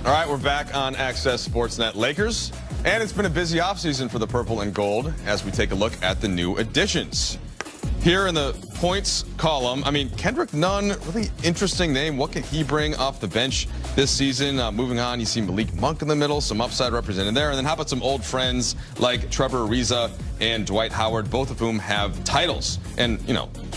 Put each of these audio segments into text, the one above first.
All right, we're back on Access Sportsnet Lakers, and it's been a busy offseason for the Purple and Gold as we take a look at the new additions. Here in the points column, Kendrick Nunn, really interesting name. What can he bring off the bench this season? Moving on, you see Malik Monk in the middle, some upside represented there. And then how about some old friends like Trevor Ariza and Dwight Howard, both of whom have titles. And,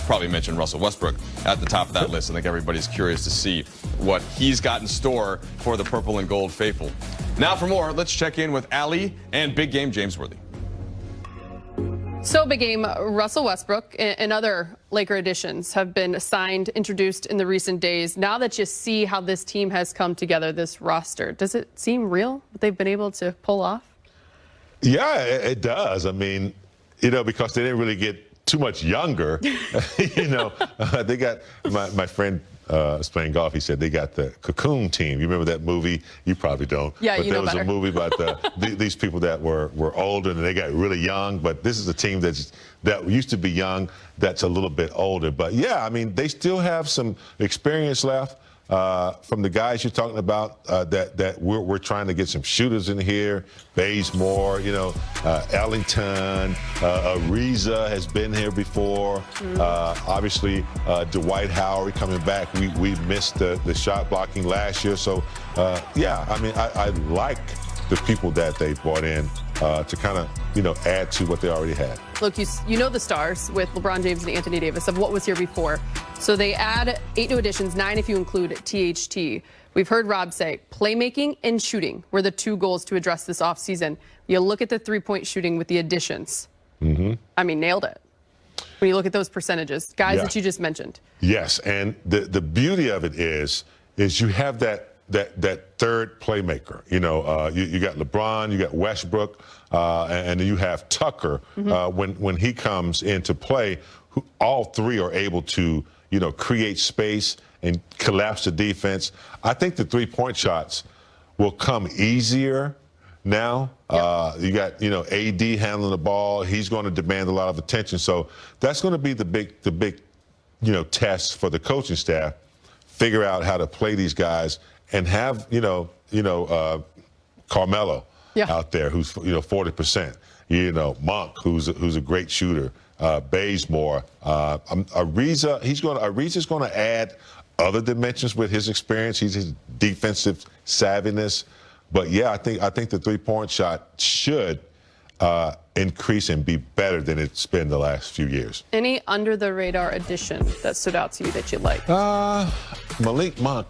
probably mentioned Russell Westbrook at the top of that list. I think everybody's curious to see what he's got in store for the Purple and Gold faithful. Now for more, let's check in with Allie and Big Game James Worthy. So, Big Game, Russell Westbrook and other Laker additions have been signed, introduced in the recent days. Now that you see how this team has come together, this roster, does it seem real what they've been able to pull off? Yeah, it does. Because they didn't really get too much younger. They got my friend was playing golf. He said they got the Cocoon team. You remember that movie? You probably don't. Yeah, but you know there was better. a movie about these people that were older and they got really young. But this is a team that used to be young that's a little bit older. But yeah, they still have some experience left. From the guys you're talking about, that we're trying to get some shooters in here. Bazemore, Ellington, Ariza has been here before. Obviously, Dwight Howard coming back. We missed the shot blocking last year. So, I like the people that they brought in to kind of, add to what they already had. Look, you know the stars with LeBron James and Anthony Davis of what was here before. So they add 8 new additions, 9 if you include THT. We've heard Rob say playmaking and shooting were the 2 goals to address this offseason. You look at the 3-point shooting with the additions. Nailed it. When you look at those percentages, guys that you just mentioned. Yes, and the beauty of it is you have that third playmaker. You got LeBron, you got Westbrook, and then you have Tucker when he comes into play. All 3 are able to create space and collapse the defense. I think the 3-point shots will come easier now. You got AD handling the ball. He's going to demand a lot of attention. So that's going to be the big test for the coaching staff. Figure out how to play these guys and have Carmelo out there who's 40%. Monk who's a great shooter. Bazemore, Ariza's going to add other dimensions with his experience. He's his defensive savviness. But yeah, I think the 3-point shot should increase and be better than it's been the last few years. Any under the radar addition that stood out to you that you like? Malik Monk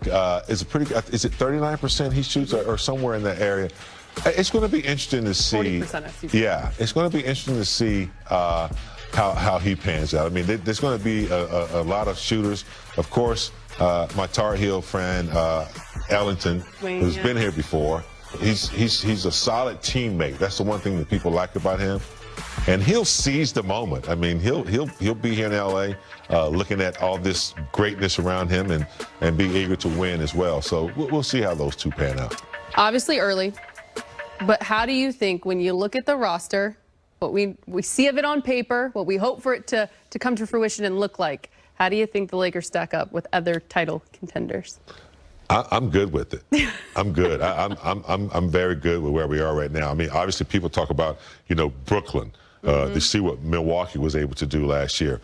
is is it 39% he shoots or somewhere in that area? It's going to be interesting to see. 40%. Yeah, it's going to be interesting to see how he pans out. There's going to be a lot of shooters. Of course, my Tar Heel friend Ellington, who's been here before. He's a solid teammate. That's the one thing that people like about him. And he'll seize the moment. He'll be here in LA looking at all this greatness around him and be eager to win as well. So we'll see how those 2 pan out. Obviously early, but how do you think when you look at the roster, what we see of it on paper, what we hope for it to come to fruition and look like, how do you think the Lakers stack up with other title contenders? I'm good with it. I'm good. I'm very good with where we are right now. Obviously people talk about, Brooklyn, to see what Milwaukee was able to do last year.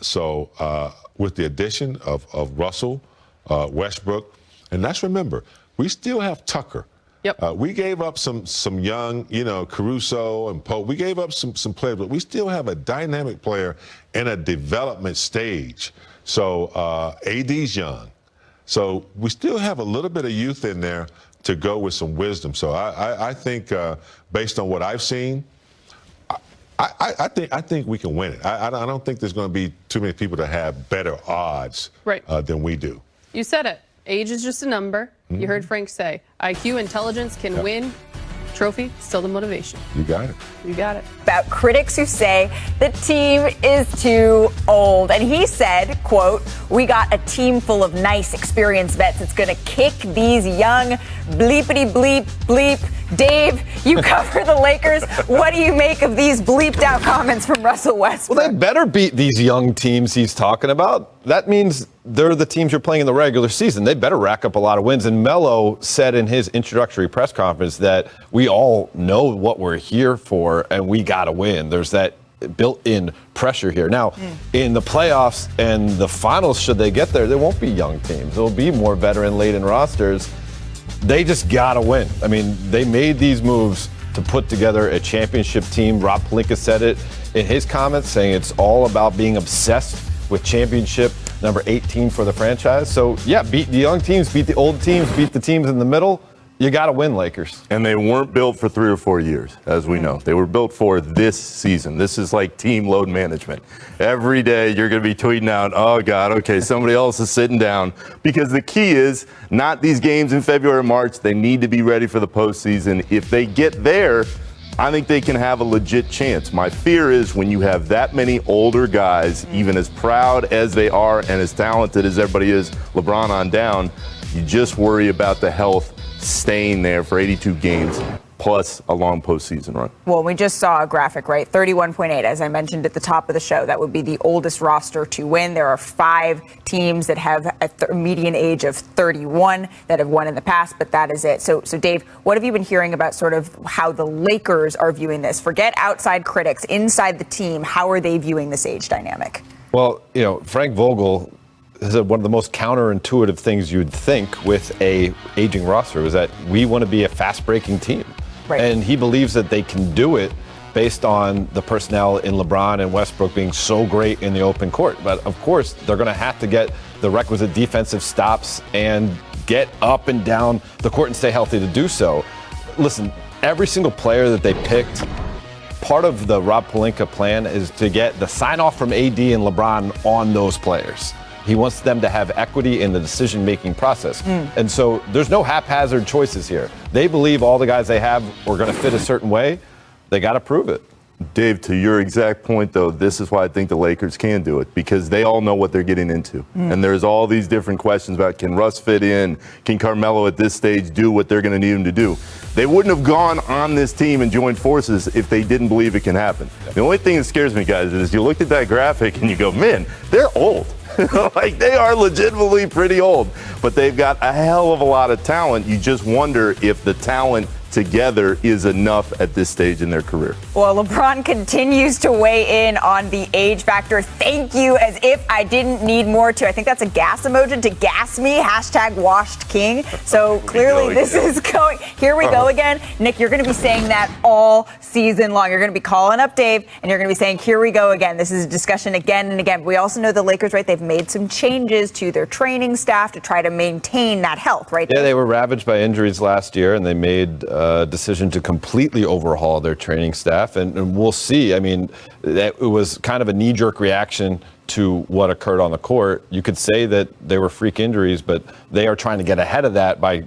So with the addition of Russell, Westbrook, and let's remember, we still have Tucker. Yep. We gave up some young, Caruso and Pope. We gave up some players, but we still have a dynamic player in a development stage. So AD's young. So we still have a little bit of youth in there to go with some wisdom. So I think based on what I've seen, I think we can win it. I don't think there's going to be too many people that have better odds than we do. You said it. Age is just a number. You heard Frank say, IQ, intelligence can win. Trophy, still the motivation. You got it. You got it. About critics who say the team is too old. And he said, quote, "We got a team full of nice, experienced vets that's going to kick these young bleepity bleep bleep Dave, you cover the Lakers. What do you make of these bleeped out comments from Russell Westbrook? Well, they better beat these young teams he's talking about. That means they're the teams you're playing in the regular season. They better rack up a lot of wins. And Melo said in his introductory press conference that we all know what we're here for and we got to win. There's that built-in pressure here. Now, in the playoffs and the finals, should they get there, won't be young teams. There'll be more veteran-laden rosters. They just got to win. I mean, they made these moves to put together a championship team. Rob Pelinka said it in his comments, saying it's all about being obsessed with championship number 18 for the franchise. So, yeah, beat the young teams, beat the old teams, beat the teams in the middle. You got to win, Lakers. And they weren't built for 3 or 4 years, as we know. They were built for this season. This is like team load management. Every day you're going to be tweeting out, oh, God, okay, somebody else is sitting down. Because the key is not these games in February, March. They need to be ready for the postseason. If they get there, I think they can have a legit chance. My fear is when you have that many older guys, even as proud as they are and as talented as everybody is, LeBron on down, you just worry about the health staying there for 82 games plus a long postseason run. Well, we just saw a graphic, right? 31.8, as I mentioned at the top of the show. That would be the oldest roster to win. There are 5 teams that have a median age of 31 that have won in the past, but that is it. So, Dave, what have you been hearing about sort of how the Lakers are viewing this? Forget outside critics, inside the team, how are they viewing this age dynamic? Well, you know, Frank Vogel is one of the most counterintuitive things you'd think with a aging roster is that we want to be a fast-breaking team. Right. And he believes that they can do it based on the personnel in LeBron and Westbrook being so great in the open court. But, of course, they're going to have to get the requisite defensive stops and get up and down the court and stay healthy to do so. Listen, every single player that they picked, part of the Rob Pelinka plan is to get the sign-off from AD and LeBron on those players. He wants them to have equity in the decision-making process. And so there's no haphazard choices here. They believe all the guys they have are going to fit a certain way. They got to prove it. Dave, to your exact point, though, this is why I think the Lakers can do it, because they all know what they're getting into. And there's all these different questions about, can Russ fit in? Can Carmelo at this stage do what they're going to need him to do? They wouldn't have gone on this team and joined forces if they didn't believe it can happen. The only thing that scares me, guys, is you look at that graphic and you go, man, they're old. Like, they are legitimately pretty old, but they've got a hell of a lot of talent. You just wonder if the talent together is enough at this stage in their career. Well, LeBron continues to weigh in on the age factor. Thank you, as if I didn't need more to. I think that's a gas emoji to gas me, #WashedKing. So clearly this is going. Here we go again. Nick, you're going to be saying that all season long. You're going to be calling up Dave, and you're going to be saying, here we go again. This is a discussion again and again. But we also know the Lakers, right? They've made some changes to their training staff to try to maintain that health, right? Yeah, they were ravaged by injuries last year, and they made decision to completely overhaul their training staff, and we'll see. I mean, it was kind of a knee-jerk reaction to what occurred on the court. You could say that they were freak injuries, but they are trying to get ahead of that by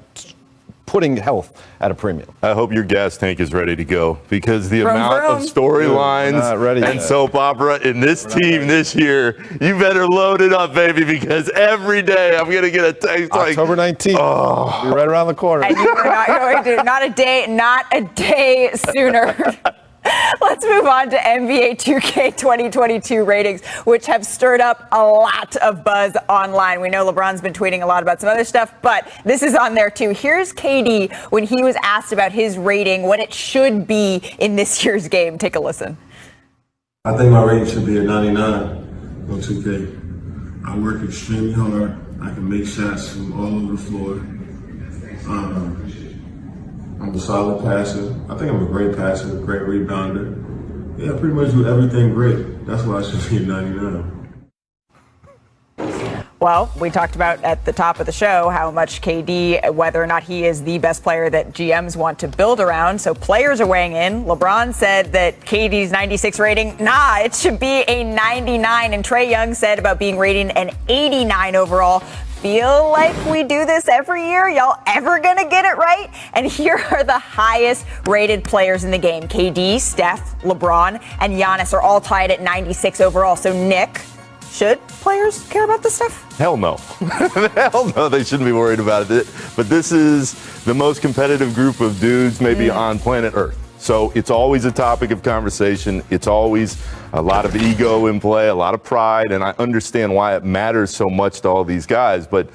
putting health at a premium. I hope your gas tank is ready to go, because the amount of storylines and soap opera in this team this year, you better load it up, baby, because every day I'm going to get a text like October 19th. Oh, you're right around the corner. And you are not going to, not a day sooner. Let's move on to NBA 2K 2022 ratings, which have stirred up a lot of buzz online. We know LeBron's been tweeting a lot about some other stuff, but this is on there too. Here's KD when he was asked about his rating, what it should be in this year's game. Take a listen. I think my rating should be a 99 on 2K. I work extremely hard. I can make shots from all over the floor. I'm a solid passer. I think I'm a great passer, a great rebounder. Yeah, I pretty much do everything great. That's why I should be a 99. Well, we talked about at the top of the show how much KD, whether or not he is the best player that GMs want to build around. So players are weighing in. LeBron said that KD's 96 rating, it should be a 99. And Trae Young said about being rated an 89 overall. Feel like we do this every year? Y'all ever gonna get it right? And here are the highest rated players in the game. KD, Steph, LeBron, and Giannis are all tied at 96 overall. So Nick, Should players care about this stuff? Hell no. Hell no, they shouldn't be worried about it. But this is the most competitive group of dudes maybe on planet Earth. So it's always a topic of conversation. It's always a lot of ego in play, a lot of pride, and I understand why it matters so much to all these guys. But